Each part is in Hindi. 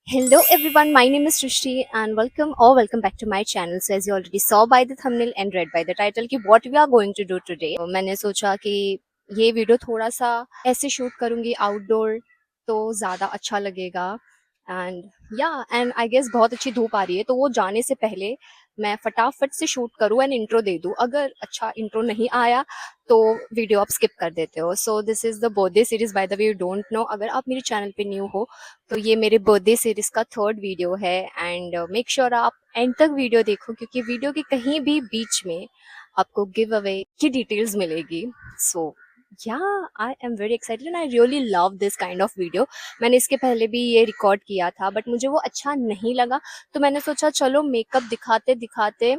Hello everyone, my name is Srishti and welcome back to my channel. So as you already saw by the thumbnail and read by the title कि what we are going to do today, तो मैंने सोचा कि ये वीडियो थोड़ा सा ऐसे शूट करूंगी आउटडोर तो ज़्यादा अच्छा लगेगा एंड आई गेस बहुत अच्छी धूप आ रही है तो वो जाने से पहले मैं फटाफट से शूट करूँ एंड इंट्रो दे दूँ। अगर अच्छा इंट्रो नहीं आया तो वीडियो आप स्किप कर देते हो। So this is the birthday series, by the way you don't know, अगर आप मेरे चैनल पे न्यू हो तो ये मेरे बर्थडे सीरीज का थर्ड वीडियो है एंड मेक श्योर आप एंड तक वीडियो देखो क्योंकि वीडियो के कहीं भी बीच में आपको गिव अवे की डिटेल्स मिलेगी। सो या I am very excited and I really love this kind of video. मैंने इसके पहले भी ये रिकॉर्ड किया था बट मुझे वो अच्छा नहीं लगा, तो मैंने सोचा चलो मेकअप दिखाते दिखाते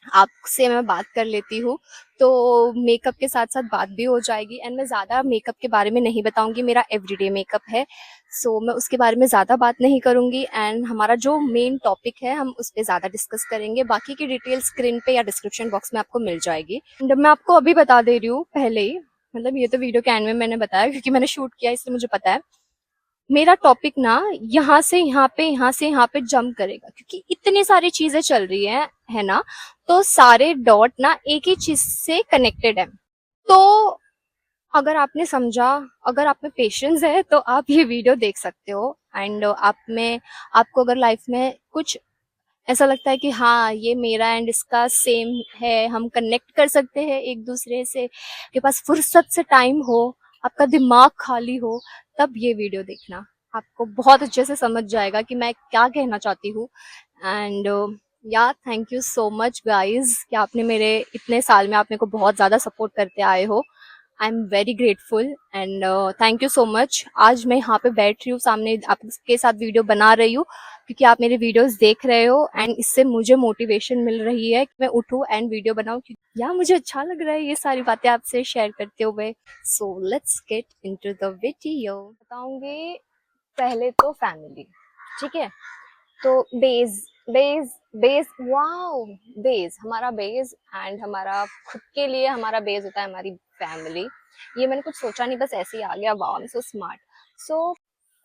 आपसे मैं बात कर लेती हूँ, तो मेकअप के साथ साथ बात भी हो जाएगी एंड मैं ज़्यादा मेकअप के बारे में नहीं बताऊंगी, मेरा एवरीडे मेकअप है। सो मैं उसके बारे में ज़्यादा बात नहीं करूंगी एंड हमारा जो मेन टॉपिक है हम उस पर ज़्यादा डिस्कस करेंगे। बाकी की डिटेल स्क्रीन पे या डिस्क्रिप्शन बॉक्स में आपको मिल जाएगी। एंड मैं आपको अभी बता दे रही हूँ पहले ही, मतलब ये तो वीडियो के एंड में मैंने बताया क्योंकि मैंने शूट किया इसलिए मुझे पता है। मेरा टॉपिक ना यहाँ से यहाँ पे जंप करेगा क्योंकि इतनी सारी चीजें चल रही है ना, तो सारे डॉट ना एक ही चीज से कनेक्टेड है। तो अगर आपने समझा, अगर आप में पेशेंस है तो आप ये वीडियो देख सकते हो एंड आपको अगर लाइफ में कुछ ऐसा लगता है कि हाँ ये मेरा एंड इसका सेम है, हम कनेक्ट कर सकते हैं एक दूसरे से, के पास फुर्सत से टाइम हो, आपका दिमाग खाली हो, तब ये वीडियो देखना। आपको बहुत अच्छे से समझ जाएगा कि मैं क्या कहना चाहती हूँ। एंड या thank you so much guys कि आपने मेरे इतने साल में आप मेरे को बहुत ज़्यादा सपोर्ट करते आए हो। I am very grateful and thank you so much. आज मैं यहाँ पे बैठ रही हूँ सामने आपके साथ वीडियो बना रही हूँ क्योंकि आप मेरे वीडियोस देख रहे हो एंड इससे मुझे मोटिवेशन मिल रही है कि मैं उठूँ एंड वीडियो बनाऊँ, या मुझे अच्छा लग रहा है ये सारी बातें आपसे शेयर करते हुए। So let's get into the video. बताऊंगी पहले तो फैमिली, ठीक है। तो base base base wow, base हमारा बेस एंड हमारा खुद के लिए हमारा बेस होता है हमारी फैमिली। ये मैंने कुछ सोचा नहीं, बस ऐसे ही आ गया, wow I am so smart. So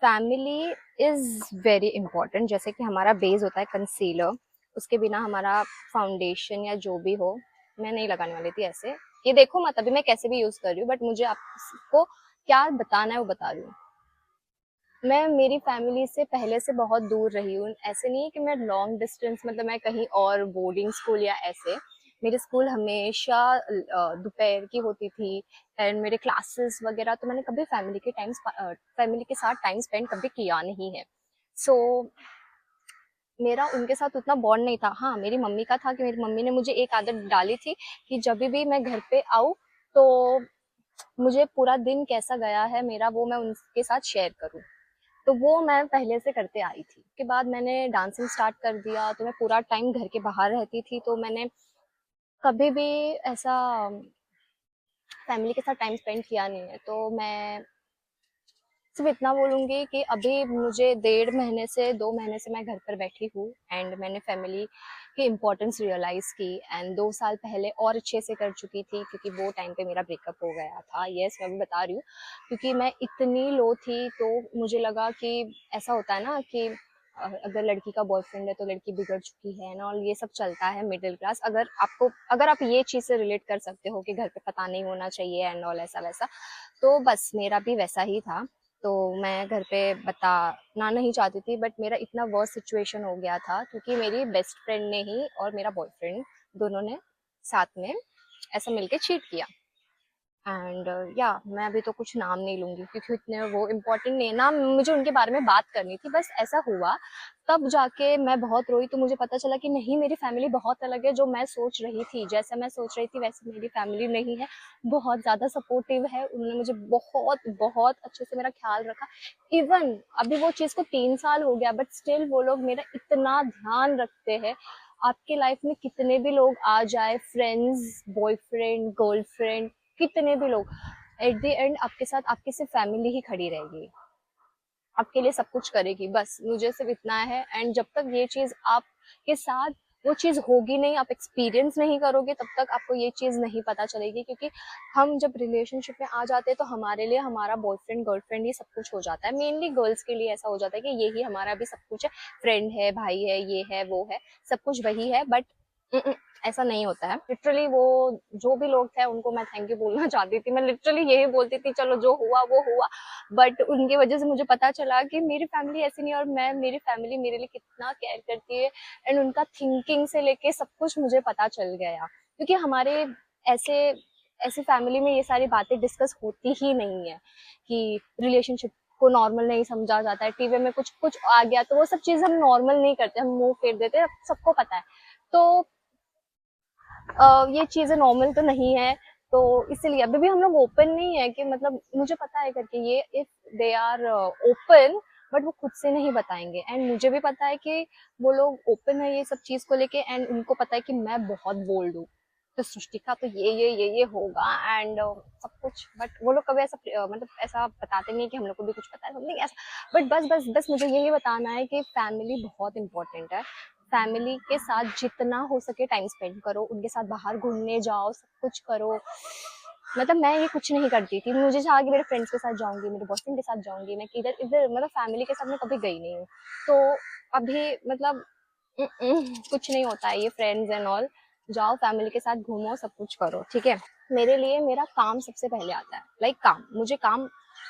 family is very important. जैसे कि हमारा बेस होता है कंसीलर, उसके बिना हमारा फाउंडेशन या जो भी हो, मैं नहीं लगाने वाली थी ऐसे, ये देखो मत अभी मैं कैसे भी यूज कर रही हूँ, बट मुझे आपको क्या बताना है वो बता रही हूँ। मैं मेरी फैमिली से पहले से बहुत दूर रही हूँ। ऐसे नहीं है कि मैं लॉन्ग डिस्टेंस, मतलब मैं कहीं और बोर्डिंग स्कूल या ऐसे, मेरे स्कूल हमेशा दोपहर की होती थी एंड मेरे क्लासेस वगैरह, तो मैंने कभी फैमिली के साथ टाइम स्पेंड कभी किया नहीं है। सो मेरा उनके साथ उतना बॉन्ड नहीं था। हाँ, मेरी मम्मी का था कि मेरी मम्मी ने मुझे एक आदत डाली थी कि जब भी मैं घर पे आऊँ तो मुझे पूरा दिन कैसा गया है मेरा वो मैं उनके साथ शेयर करूँ। तो वो मैं पहले से करते आई थी। उसके बाद मैंने डांसिंग स्टार्ट कर दिया तो मैं पूरा टाइम घर के बाहर रहती थी, तो मैंने कभी भी ऐसा फैमिली के साथ टाइम स्पेंड किया नहीं है। तो मैं सिर्फ इतना बोलूँगी कि अभी मुझे 1.5 महीने से 2 महीने से मैं घर पर बैठी हूँ एंड मैंने फैमिली की इम्पोर्टेंस रियलाइज़ की एंड 2 साल पहले और अच्छे से कर चुकी थी क्योंकि वो टाइम पे मेरा ब्रेकअप हो गया था। यस, मैं भी बता रही हूँ क्योंकि मैं इतनी लो थी, तो मुझे लगा कि ऐसा होता है ना कि अगर लड़की का बॉयफ्रेंड है तो लड़की बिगड़ चुकी है ना, और ये सब चलता है मिडिल क्लास। अगर आप ये चीज़ से रिलेट कर सकते हो कि घर पे पता नहीं होना चाहिए एंड ऑल ऐसा वैसा, तो बस मेरा भी वैसा ही था। तो मैं घर पे बताना नहीं चाहती थी, बट मेरा इतना वर्स्ट सिचुएशन हो गया था क्योंकि मेरी बेस्ट फ्रेंड ने ही और मेरा बॉयफ्रेंड दोनों ने साथ में ऐसा मिलके चीट किया। एंड या मैं अभी तो कुछ नाम नहीं लूंगी क्योंकि इतने वो इम्पोर्टेंट नहीं है ना, मुझे उनके बारे में बात करनी थी, बस ऐसा हुआ। तब जाके मैं बहुत रोई तो मुझे पता चला कि नहीं, मेरी फैमिली बहुत अलग है। जो मैं सोच रही थी, जैसा मैं सोच रही थी वैसे मेरी फैमिली नहीं है, बहुत ज़्यादा सपोर्टिव है। उन्होंने मुझे बहुत बहुत अच्छे से मेरा ख्याल रखा। इवन अभी वो चीज़ को 3 साल हो गया बट स्टिल वो लोग मेरा इतना ध्यान रखते हैं। आपके लाइफ में कितने भी लोग आ जाए, फ्रेंड्स, बॉयफ्रेंड, गर्लफ्रेंड, कितने भी लोग, एट द एंड आपके साथ आपकी सिर्फ फैमिली ही खड़ी रहेगी, आपके लिए सब कुछ करेगी, बस मुझे सिर्फ इतना है। एंड जब तक ये चीज आपके साथ वो चीज़ होगी नहीं, आप एक्सपीरियंस नहीं करोगे तब तक आपको ये चीज़ नहीं पता चलेगी। क्योंकि हम जब रिलेशनशिप में आ जाते हैं तो हमारे लिए हमारा बॉयफ्रेंड गर्लफ्रेंड ये सब कुछ हो जाता है। मेनली गर्ल्स के लिए ऐसा हो जाता है कि यही हमारा भी सब कुछ है, फ्रेंड है, भाई है, ये है, वो है, सब कुछ वही है। बट ऐसा नहीं होता है। लिटरली वो जो भी लोग थे उनको मैं थैंक यू बोलना चाहती थी। मैं लिटरली यही बोलती थी चलो जो हुआ वो हुआ, बट उनकी वजह से मुझे पता चला कि मेरी फैमिली ऐसी नहीं, और मेरी फैमिली मेरे लिए कितना केयर करती है, एंड उनका थिंकिंग से लेके सब कुछ मुझे पता चल गया। क्योंकि हमारे ऐसे ऐसी फैमिली में ये सारी बातें डिस्कस होती ही नहीं है कि रिलेशनशिप को नॉर्मल नहीं समझा जाता है। टीवी में कुछ कुछ आ गया तो वो सब चीज हम नॉर्मल नहीं करते, हम मुंह फेर देते हैं, सबको पता है। तो ये चीजें नॉर्मल तो नहीं है। तो इसीलिए अभी भी हम लोग ओपन नहीं है कि मतलब मुझे पता है करके ये, if they are open, but वो खुद से नहीं बताएंगे। एंड मुझे भी पता है कि वो लोग ओपन है ये सब चीज को लेके, एंड उनको पता है कि मैं बहुत बोल्ड हूँ, तो सृष्टि का तो ये होगा एंड सब कुछ। बट वो लोग कभी ऐसा मतलब ऐसा बताते नहीं कि हम लोग को भी कुछ पता है, समथिंग ऐसा। बट बस बस बस मुझे यही बताना है कि फैमिली बहुत इंपॉर्टेंट है। फैमिली के साथ जितना हो सके टाइम स्पेंड करो, उनके साथ बाहर घूमने जाओ, सब कुछ करो। मतलब मैं ये कुछ नहीं करती थी, मुझे चाहा कि मेरे फ्रेंड्स के साथ जाऊंगी, मेरे बॉयफ्रेंड के साथ जाऊंगी, मैं किधर इधर मतलब फैमिली के साथ मैं कभी गई नहीं हूँ। तो अभी मतलब कुछ नहीं होता है ये फ्रेंड्स एंड ऑल। जाओ फैमिली के साथ घूमो, सब कुछ करो, ठीक है। मेरे लिए मेरा काम सबसे पहले आता है, लाइक काम, मुझे काम,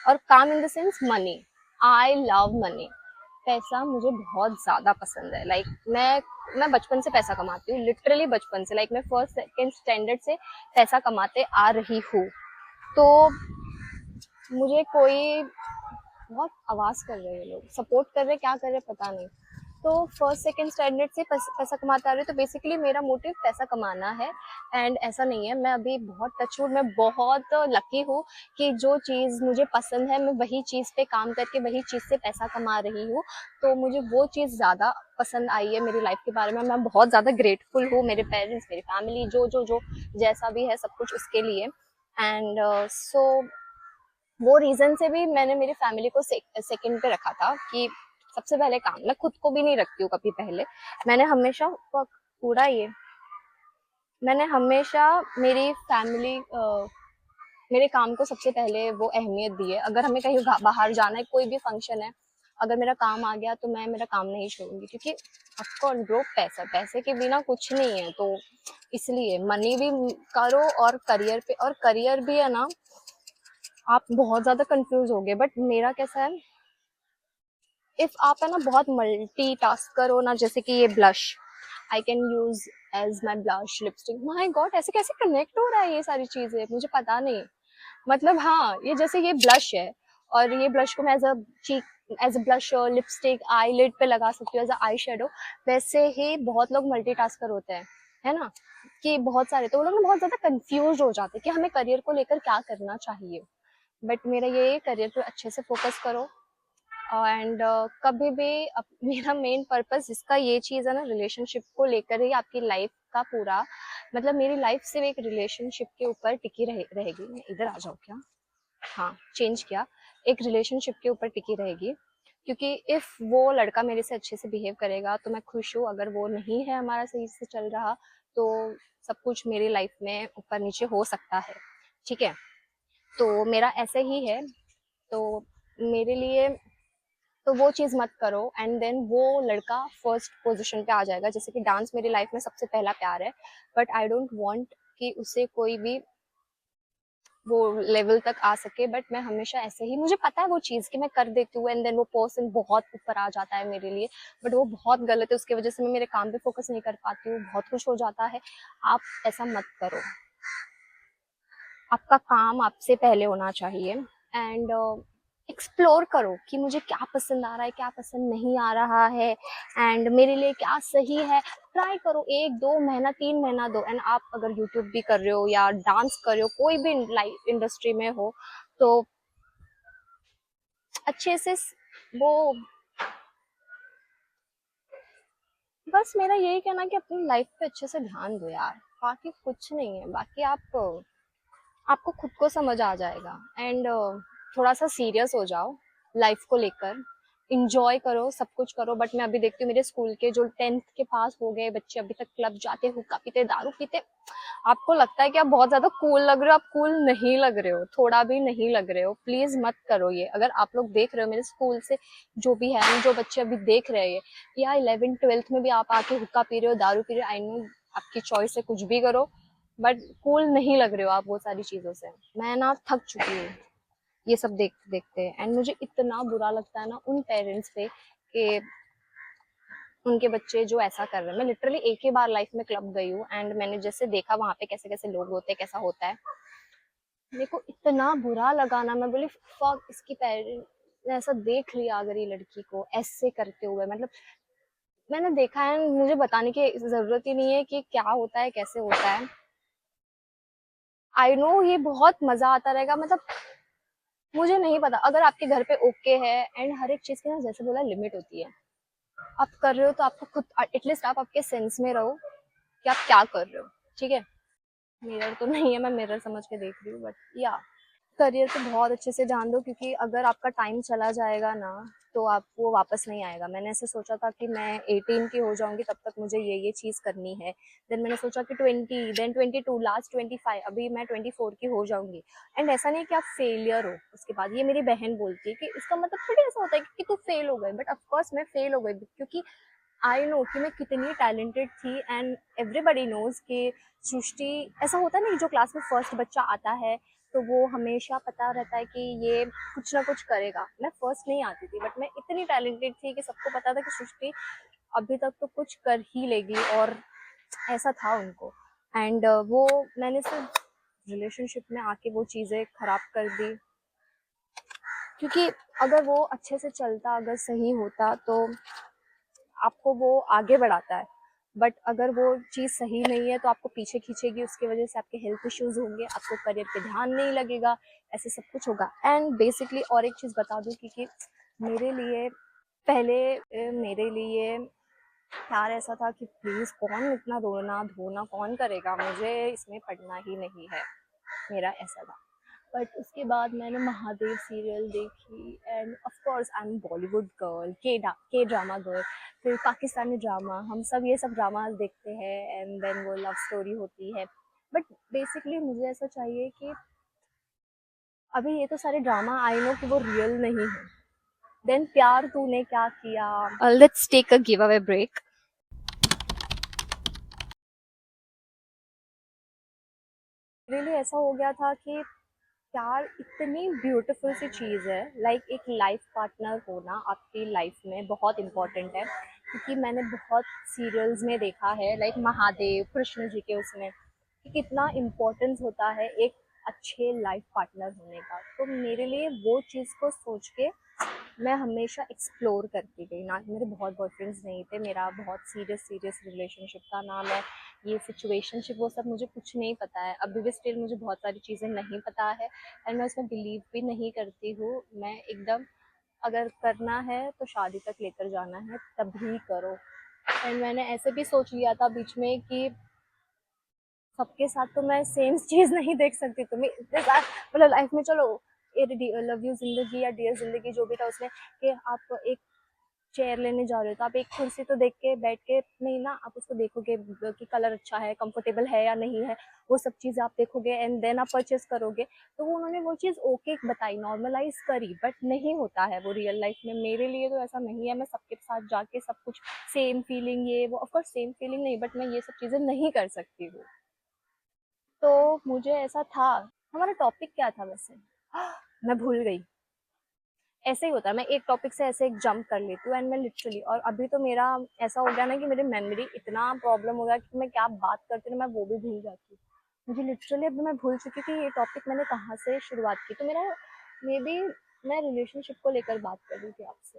और काम in the sense money. I love money. पैसा मुझे बहुत ज्यादा पसंद है। लाइक मैं बचपन से पैसा कमाती हूँ, लिटरली बचपन से। लाइक मैं फर्स्ट सेकेंड स्टैंडर्ड से पैसा कमाते आ रही हूँ। तो मुझे कोई बहुत आवाज कर रहे हैं, लोग सपोर्ट कर रहे, क्या कर रहे पता नहीं। तो फर्स्ट सेकंड स्टैंडर्ड से पैसा कमाते आ रहे, तो बेसिकली मेरा मोटिव पैसा कमाना है। एंड ऐसा नहीं है, मैं अभी बहुत टचवुड, मैं बहुत लकी हूँ कि जो चीज़ मुझे पसंद है मैं वही चीज़ पे काम करके वही चीज़ से पैसा कमा रही हूँ। तो मुझे वो चीज़ ज़्यादा पसंद आई है मेरी लाइफ के बारे में। मैं बहुत ज़्यादा ग्रेटफुल हूँ मेरे पेरेंट्स, मेरी फैमिली, जो जैसा भी है सब कुछ उसके लिए। एंड सो वो रीजन से भी मैंने मेरी फैमिली को सेकंड पे रखा था कि सबसे पहले काम। मैं खुद को भी नहीं रखती हूँ कभी पहले। मैंने हमेशा पूरा ये मैंने हमेशा मेरी फैमिली मेरे काम को सबसे पहले वो अहमियत दी है। अगर हमें कहीं बाहर जाना है, कोई भी फंक्शन है, अगर मेरा काम आ गया तो मैं मेरा काम नहीं छोड़ूंगी। क्योंकि ऑफकोर्स ब्रो, पैसे के बिना कुछ नहीं है। तो इसलिए मनी भी करो, और करियर पे, और करियर भी है ना, आप बहुत ज्यादा कंफ्यूज हो गए। बट मेरा कैसा है, इफ आप है ना बहुत मल्टी टास्क करो ना, जैसे कि ये blush, I can use as my blush, lipstick, my god ऐसे कैसे कनेक्ट हो रहा है ये सारी चीजें, मुझे पता नहीं। मतलब हाँ, ये जैसे ये ब्लश है, और ये ब्लश को मैं as a cheek, as a blush, lipstick, eyelid पे लगा सकती हूँ, एज अ आई शेडो। वैसे ही बहुत लोग मल्टीटास्कर होते हैं, है ना, कि बहुत सारे, तो वो लोग ना बहुत ज्यादा कंफ्यूज हो जाते हैं कि हमें करियर को लेकर क्या करना चाहिए। बट मेरा ये करियर पे अच्छे से फोकस करो। एंड कभी भी मेरा मेन पर्पस इसका ये चीज़ है ना, रिलेशनशिप को लेकर ही आपकी लाइफ का पूरा, मतलब मेरी लाइफ सिर्फ एक रिलेशनशिप के ऊपर टिकी रहेगी। मैं इधर आ जाऊँ क्या? हाँ, चेंज किया। एक रिलेशनशिप के ऊपर टिकी रहेगी। क्योंकि इफ वो लड़का मेरे से अच्छे से बिहेव करेगा तो मैं खुश हूँ, अगर वो नहीं है हमारा सही से चल रहा, तो सब कुछ मेरी लाइफ में ऊपर नीचे हो सकता है, ठीक है। तो मेरा ऐसे ही है। तो मेरे लिए तो वो चीज़ मत करो, एंड देन वो लड़का फर्स्ट पोजीशन पे आ जाएगा। जैसे कि डांस मेरी लाइफ में सबसे पहला प्यार है, बट आई डोंट वांट कि उससे कोई भी वो लेवल तक आ सके। बट मैं हमेशा ऐसे ही, मुझे पता है वो चीज़ कि मैं कर देती हूँ, एंड देन वो पर्सन बहुत ऊपर आ जाता है मेरे लिए, बट वो बहुत गलत है। उसकी वजह से मैं मेरे काम पे फोकस नहीं कर पाती हूँ, बहुत कुछ हो जाता है। आप ऐसा मत करो, आपका काम आपसे पहले होना चाहिए। एंड एक्सप्लोर करो कि मुझे क्या पसंद आ रहा है, क्या पसंद नहीं आ रहा है, एंड मेरे लिए क्या सही है। ट्राई करो, 1-2 महीना, 3 महीना दो। एंड आप अगर यूट्यूब भी कर रहे हो या डांस कर रहे हो, कोई भी लाइफ इंडस्ट्री में हो, तो अच्छे से वो, बस मेरा यही कहना कि अपनी लाइफ पे अच्छे से ध्यान दो यार, बाकी कुछ नहीं है। बाकी आपको खुद को समझ आ जाएगा। एंड थोड़ा सा सीरियस हो जाओ लाइफ को लेकर। इंजॉय करो, सब कुछ करो। बट मैं अभी देखती हूँ मेरे स्कूल के जो 10th के पास हो गए बच्चे अभी तक क्लब जाते, हुक्का पीते, दारू पीते। आपको लगता है कि आप बहुत ज्यादा कूल लग रहे हो, आप कूल नहीं लग रहे हो, थोड़ा भी नहीं लग रहे हो। प्लीज मत करो ये। अगर आप लोग देख रहे हो मेरे स्कूल से जो भी है, जो बच्चे अभी देख रहे हैं, या 11th 12th में भी आप आके हुक्का पी रहे हो, दारू पी रहे हो, आई नो आपकी चॉइस है, कुछ भी करो, बट कूल नहीं लग रहे हो आप वो सारी चीजों से। मैं ना थक चुकी हूँ ये सब देखते देखते। एंड मुझे इतना बुरा लगता है ना उन पेरेंट्स पे कि उनके बच्चे जो ऐसा कर रहे हैं। मैं लिटरली एक ही बार लाइफ में क्लब गई हूँ एंड मैंने जैसे देखा वहां पे कैसे कैसे लोग होते हैं, कैसा होता है, मेरे को इतना बुरा लगा ना। मैं बोली फक, इसकी पेरेंट ने ऐसा देख लिया अगर ये लड़की को ऐसे करते हुए, मतलब मैंने देखा है, मुझे बताने की जरूरत ही नहीं है कि क्या होता है, कैसे होता है। आई नो ये बहुत मजा आता रहेगा, मतलब मुझे नहीं पता। अगर आपके घर पे ओके है, एंड हर एक चीज की ना जैसे बोला लिमिट होती है, आप कर रहे हो तो आपको खुद एटलीस्ट आप आपके सेंस में रहो कि आप क्या कर रहे हो, ठीक है। मिरर तो नहीं है, मैं मिरर समझ के देख रही हूँ, बट या करियर को बहुत अच्छे से जान दो, क्योंकि अगर आपका टाइम चला जाएगा ना तो आप वो वापस नहीं आएगा। मैंने ऐसे सोचा था कि मैं 18 की हो जाऊंगी तब तक मुझे ये चीज करनी है। देन मैंने सोचा कि 20, देन 22, लास्ट 25, अभी मैं 24 की हो जाऊंगी। एंड ऐसा नहीं कि आप फेलियर हो उसके बाद। ये मेरी बहन बोलती है कि इसका मतलब थोड़ी ऐसा होता है कि तू फेल हो गई, बट ऑफकोर्स मैं फेल हो गई, क्योंकि आई नो कि मैं कितनी टैलेंटेड थी। एंड एवरीबडी नोज कि सृष्टि, ऐसा होता है ना कि जो क्लास में फर्स्ट बच्चा आता है तो वो हमेशा पता रहता है कि ये कुछ ना कुछ करेगा। मैं फर्स्ट नहीं आती थी, बट मैं इतनी टैलेंटेड थी कि सबको पता था कि सृष्टि अभी तक तो कुछ कर ही लेगी, और ऐसा था उनको। एंड वो मैंने सिर्फ रिलेशनशिप में आके वो चीज़ें खराब कर दी, क्योंकि अगर वो अच्छे से चलता, अगर सही होता तो आपको वो आगे बढ़ाता है। बट अगर वो चीज़ सही नहीं है तो आपको पीछे खींचेगी, उसकी वजह से आपके हेल्थ इश्यूज होंगे, आपको करियर पे ध्यान नहीं लगेगा, ऐसे सब कुछ होगा। एंड बेसिकली और एक चीज़ बता दूं, क्योंकि मेरे लिए पहले मेरे लिए प्यार ऐसा था कि प्लीज़ कौन इतना रोना धोना कौन करेगा, मुझे इसमें पढ़ना ही नहीं है, मेरा ऐसा था। बट उसके बाद मैंने महादेव सीरियल देखी, end of course I am Bollywood girl, के ड्रामा गर्ल, फिर पाकिस्तानी ड्रामा, हम सब ये सब ड्रामाज देखते हैं, एंड देन वो लव स्टोरी होती है। बट बेसिकली मुझे ऐसा चाहिए कि अभी ये तो सारे ड्रामा आई नो कि वो रियल नहीं है। देन प्यार तूने क्या किया, let's take a giveaway break. मेरे लिए ऐसा हो गया था कि प्यार इतनी ब्यूटीफुल सी चीज़ है, लाइक एक लाइफ पार्टनर होना आपकी लाइफ में बहुत इम्पोर्टेंट है। क्योंकि मैंने बहुत सीरियल्स में देखा है, लाइक महादेव कृष्ण जी के उसमें, कि कितना इम्पोर्टेंस होता है एक अच्छे लाइफ पार्टनर होने का। तो मेरे लिए वो चीज़ को सोच के मैं हमेशा एक्सप्लोर करती गई। ना मेरे बहुत बॉयफ्रेंड्स नहीं थे, मेरा बहुत सीरियस सीरियस रिलेशनशिप था ना, मैं ये सिचुएशनशिप वो सब मुझे कुछ नहीं पता है। अभी भी स्टिल मुझे बहुत सारी चीज़ें नहीं पता है, एंड मैं उसमें बिलीव भी नहीं करती हूँ। मैं एकदम, अगर करना है तो शादी तक लेकर जाना है तभी करो। एंड मैंने ऐसे भी सोच लिया था बीच में कि सबके साथ तो मैं सेम चीज़ नहीं देख सकती। तुम्हें इतने साथ मतलब लाइफ में, चलो ये लव यू जिंदगी या डियर जिंदगी जो भी था उसमें, कि आप एक चेयर लेने जा रहे हो तो आप एक कुर्सी तो देख के बैठ के नहीं ना, आप उसको देखोगे कि कलर अच्छा है, कंफर्टेबल है या नहीं है, वो सब चीज़ें आप देखोगे, एंड देन आप परचेस करोगे। तो वो उन्होंने वो चीज़ ओके बताई, नॉर्मलाइज करी, बट नहीं होता है वो रियल लाइफ में। मेरे लिए तो ऐसा नहीं है, मैं सबके साथ जाके सब कुछ सेम फीलिंग, ये वो, ऑफकोर्स सेम फीलिंग नहीं, बट मैं ये सब चीज़ें नहीं कर सकती हूँ। तो मुझे ऐसा था। हमारा टॉपिक क्या था वैसे? मैं भूल गई। ऐसे ही होता है, मैं एक टॉपिक से ऐसे एक जंप कर लेती हूँ, एंड मैं लिटरली, और अभी तो मेरा ऐसा हो गया ना कि मेरी मेमोरी इतना प्रॉब्लम हो गया कि मैं क्या बात करती हूँ ना, मैं वो भी भूल जाती हूँ। मुझे लिटरली अभी मैं भूल चुकी कि ये टॉपिक मैंने कहाँ से शुरुआत की। तो मेरा मे बी मैं रिलेशनशिप को लेकर बात कर रही थी आपसे।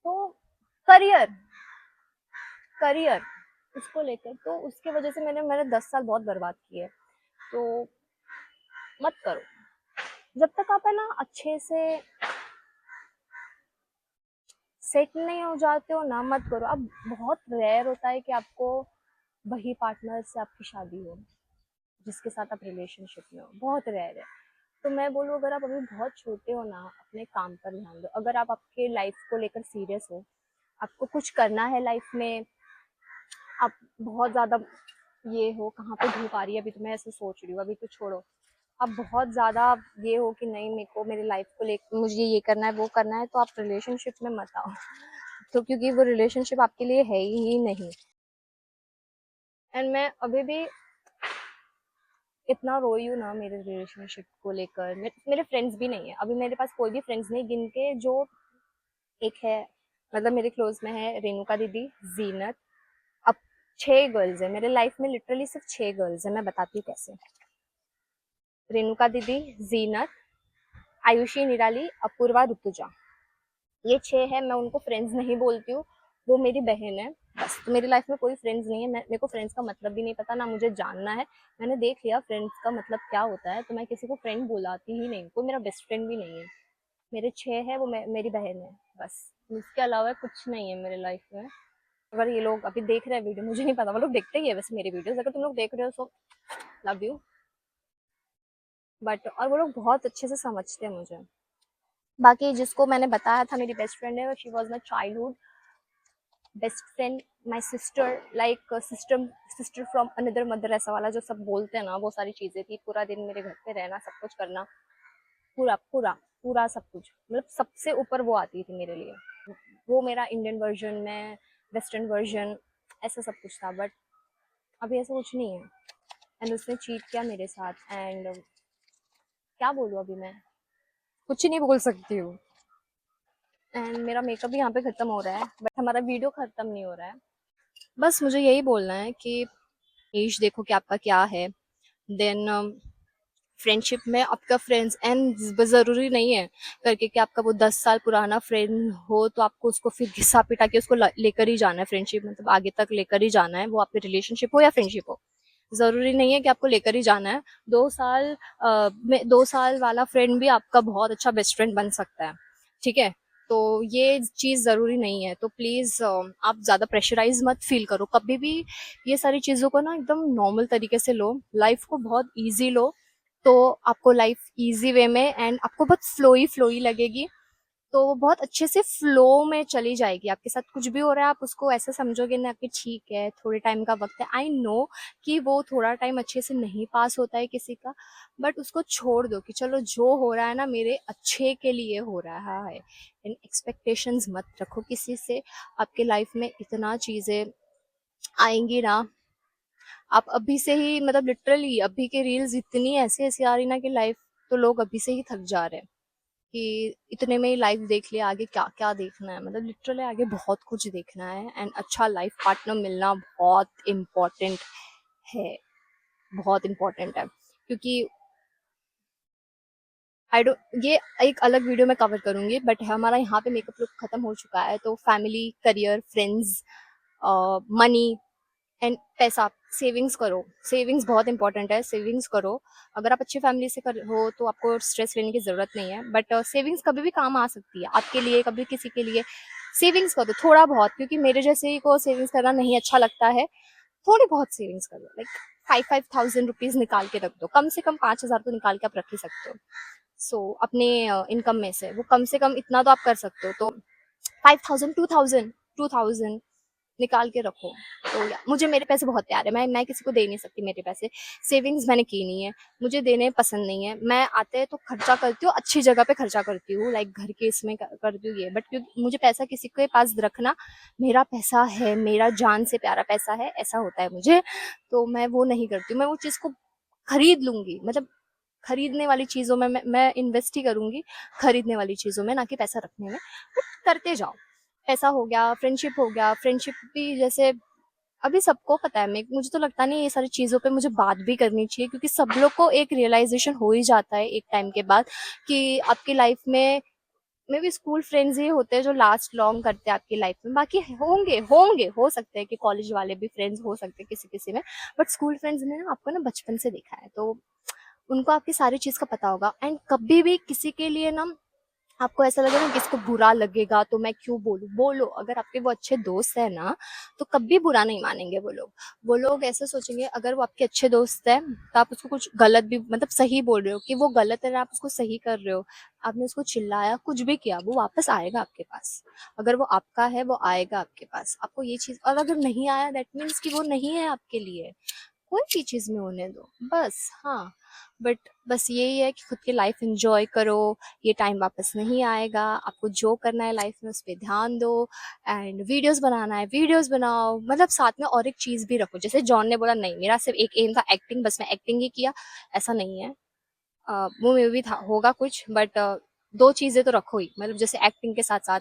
तो करियर, करियर उसको लेकर, तो उसके वजह से मैंने मेरे 10 साल बहुत बर्बाद किए। तो मत करो, जब तक आप है ना अच्छे से सेट नहीं हो जाते हो ना, मत करो। अब बहुत रेयर होता है कि आपको वही पार्टनर से आपकी शादी हो जिसके साथ आप रिलेशनशिप में हो, बहुत रेयर है। तो मैं बोलूँ, अगर आप अभी बहुत छोटे हो ना, अपने काम पर ध्यान दो। अगर आप आपके लाइफ को लेकर सीरियस हो, आपको कुछ करना है लाइफ में, आप बहुत ज़्यादा ये हो कहाँ पे धूप आ रही है, अभी तो मैं ऐसे सोच रही हूँ, अभी तो छोड़ो। आप बहुत ज़्यादा ये हो कि नहीं, मेरे को मेरी लाइफ को लेकर मुझे ये करना है वो करना है, तो आप रिलेशनशिप में मत आओ। तो क्योंकि वो रिलेशनशिप आपके लिए है ही नहीं। एंड मैं अभी भी इतना रोई हूँ ना मेरे रिलेशनशिप को लेकर। मेरे फ्रेंड्स भी नहीं है अभी, मेरे पास कोई भी फ्रेंड्स नहीं, गिन के जो एक है, मतलब मेरे क्लोज में है रेणुका दीदी, जीनत। अब 6 गर्ल्स है मेरे लाइफ में, लिटरली सिर्फ 6 गर्ल्स है। मैं बताती हूँ कैसे। रेणुका दीदी, जीनत, आयुषी, निराली, अपूर्वा, ऋतुजा, ये 6 है। मैं उनको फ्रेंड्स नहीं बोलती हूँ, वो मेरी बहन है बस। तो मेरी लाइफ में कोई फ्रेंड्स नहीं है। मेरे को फ्रेंड्स का मतलब भी नहीं पता, ना मुझे जानना है। मैंने देख लिया फ्रेंड्स का मतलब क्या होता है, तो मैं किसी को फ्रेंड बुलाती ही नहीं। कोई मेरा बेस्ट फ्रेंड भी नहीं है। मेरे 6 है, वो मेरी बहन है बस। इसके अलावा कुछ नहीं है मेरे लाइफ में। अगर ये लोग अभी देख रहे हैं वीडियो, मुझे नहीं पता, वो लोग देखते ही है वैसे मेरी वीडियोस। अगर तुम लोग देख रहे हो तो लव यू। बट और वो लोग बहुत अच्छे से समझते हैं मुझे। बाकी जिसको मैंने बताया था मेरी बेस्ट फ्रेंड है, she was my childhood best friend, my sister, like sister, sister from another mother, ऐसा वाला जो सब बोलते हैं ना, वो सारी चीज़ें थी। पूरा दिन मेरे घर पे रहना, सब कुछ करना, पूरा पूरा पूरा सब कुछ, मतलब सबसे ऊपर वो आती थी मेरे लिए। वो मेरा इंडियन वर्जन में, वेस्टर्न वर्जन, ऐसा सब कुछ था। बट अभी ऐसा कुछ नहीं है। एंड उसने चीट किया मेरे साथ। एंड क्या बोलूँ अभी मैं, कुछ नहीं बोल सकती हूँ। एंड मेरा मेकअप भी यहाँ पे ख़त्म हो रहा है, बट हमारा वीडियो ख़त्म नहीं हो रहा है। बस मुझे यही बोलना है कि ईश देखो कि आपका क्या है। देन फ्रेंडशिप में आपका फ्रेंड्स एंड ज़रूरी नहीं है करके कि आपका वो 10 साल पुराना फ्रेंड हो तो आपको उसको फिर घिसा पिटा के उसको लेकर ही जाना है। फ्रेंडशिप मतलब आगे तक लेकर ही जाना है, वो आपके रिलेशनशिप हो या फ्रेंडशिप हो। ज़रूरी नहीं है कि आपको लेकर ही जाना है। 2 साल में 2 साल वाला फ्रेंड भी आपका बहुत अच्छा बेस्ट फ्रेंड बन सकता है। ठीक है, तो ये चीज़ ज़रूरी नहीं है। तो प्लीज़ आप ज़्यादा प्रेशराइज मत फील करो कभी भी। ये सारी चीज़ों को ना एकदम नॉर्मल तरीके से लो, लाइफ को बहुत ईजी लो, तो आपको लाइफ ईजी वे में एंड आपको बहुत फ्लोई लगेगी। तो वो बहुत अच्छे से फ्लो में चली जाएगी। आपके साथ कुछ भी हो रहा है, आप उसको ऐसा समझोगे ना कि ठीक है, थोड़े टाइम का वक्त है। आई नो कि वो थोड़ा टाइम अच्छे से नहीं पास होता है किसी का, बट उसको छोड़ दो कि चलो जो हो रहा है ना मेरे अच्छे के लिए हो रहा है। इन एक्सपेक्टेशंस मत रखो किसी से। आपके लाइफ में इतना चीज़ें आएंगी ना, आप अभी से ही, मतलब लिटरली अभी के रील्स इतनी ऐसी ऐसी आ रही ना कि लाइफ, तो लोग अभी से ही थक जा रहे हैं कि इतने में ही लाइफ देख लिया, आगे क्या क्या देखना है। मतलब लिटरली आगे बहुत कुछ देखना है। एंड अच्छा लाइफ पार्टनर मिलना बहुत इम्पोर्टेंट है, बहुत इम्पोर्टेंट है। क्योंकि आई डोंट, ये एक अलग वीडियो में कवर करूंगी, बट हमारा यहाँ पे मेकअप लुक खत्म हो चुका है। तो family, career, friends, money and पैसा, सेविंग्स करो। सेविंग्स बहुत इंपॉर्टेंट है, सेविंग्स करो। अगर आप अच्छी फैमिली से कर हो तो आपको स्ट्रेस लेने की ज़रूरत नहीं है, बट सेविंग्स कभी भी काम आ सकती है आपके लिए, कभी किसी के लिए। सेविंग्स करो थोड़ा बहुत, क्योंकि मेरे जैसे ही को सेविंग्स करना नहीं अच्छा लगता है। थोड़ी बहुत सेविंग्स करो, लाइक 5,000 रुपीज़ निकाल के रख दो, कम से कम 5,000 तो निकाल के आप रख ही सकते हो। अपने इनकम में से वो कम से कम इतना तो आप कर सकते हो। तो 5,000, 2,000 निकाल के रखो। तो मुझे मेरे पैसे बहुत प्यार है, मैं किसी को दे नहीं सकती मेरे पैसे। सेविंग्स मैंने की नहीं है, मुझे देने पसंद नहीं है। मैं आते हैं तो खर्चा करती हूँ, अच्छी जगह पे खर्चा करती हूँ, लाइक घर के इसमें करती हूँ ये। बट क्योंकि मुझे पैसा किसी के पास रखना, मेरा पैसा है, मेरा जान से प्यारा पैसा है, ऐसा होता है मुझे। तो मैं वो नहीं करती हूँ। मैं वो चीज़ को खरीद लूंगी, मतलब खरीदने वाली चीज़ों में मैं इन्वेस्ट ही करूंगी, खरीदने वाली चीज़ों में, ना कि पैसा रखने में। बट करते जाओ। पैसा हो गया, फ्रेंडशिप हो गया। फ्रेंडशिप भी जैसे अभी सबको पता है, मुझे तो लगता नहीं ये सारी चीज़ों पे मुझे बात भी करनी चाहिए, क्योंकि सब लोग को एक रियलाइजेशन हो ही जाता है एक टाइम के बाद कि आपकी लाइफ में भी स्कूल फ्रेंड्स ही होते हैं जो लास्ट लॉन्ग करते हैं आपकी लाइफ में। बाकी होंगे होंगे हो सकते हैं कि कॉलेज वाले भी फ्रेंड्स हो सकते हैं किसी किसी में, बट स्कूल फ्रेंड्स ने ना आपको ना बचपन से देखा है, तो उनको आपकी सारी चीज़ का पता होगा। एंड कभी भी किसी के लिए ना आपको ऐसा लगे ना कि इसको बुरा लगेगा तो मैं क्यों बोलूँ, बोलो। अगर आपके वो अच्छे दोस्त है ना, तो कभी बुरा नहीं मानेंगे वो लोग। वो लोग ऐसे सोचेंगे, अगर वो आपके अच्छे दोस्त है तो आप उसको कुछ गलत भी, मतलब सही बोल रहे हो कि वो गलत है, आप उसको सही कर रहे हो, आपने उसको चिल्लाया, कुछ भी किया, वो वापस आएगा आपके पास। अगर वो आपका है, वो आएगा आपके पास। आपको ये चीज, और अगर नहीं आया दैट मीन्स कि वो नहीं है आपके लिए। कोई भी चीज में होने दो बस। हाँ, बट बस यही है कि खुद की लाइफ एंजॉय करो। ये टाइम वापस नहीं आएगा। आपको जो करना है लाइफ में उस पर ध्यान दो। एंड वीडियोस बनाना है, वीडियोस बनाओ, मतलब साथ में और एक चीज भी रखो। जैसे जॉन ने बोला, नहीं मेरा सिर्फ एक एम था एक्टिंग, बस मैं एक्टिंग ही किया, ऐसा नहीं है। वो में भी था, होगा कुछ, बट दो चीजें तो रखो ही। मतलब जैसे एक्टिंग के साथ साथ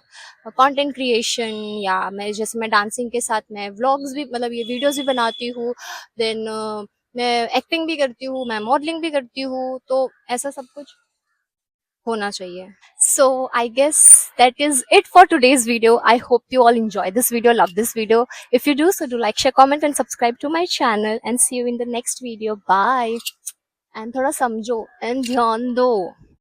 कंटेंट क्रिएशन, या मैं जैसे मैं डांसिंग के साथ मैं व्लॉग्स भी, मतलब ये वीडियोस भी बनाती हूँ। देन मैं एक्टिंग भी करती हूँ, मैं मॉडलिंग भी करती हूँ, तो ऐसा सब कुछ होना चाहिए। So I guess that is it for today's video. I hope you all enjoy this video, love this video. If you do, so do like, share, comment and subscribe to my channel, and see you in the next video. Bye. And थोड़ा समझो and ध्यान दो।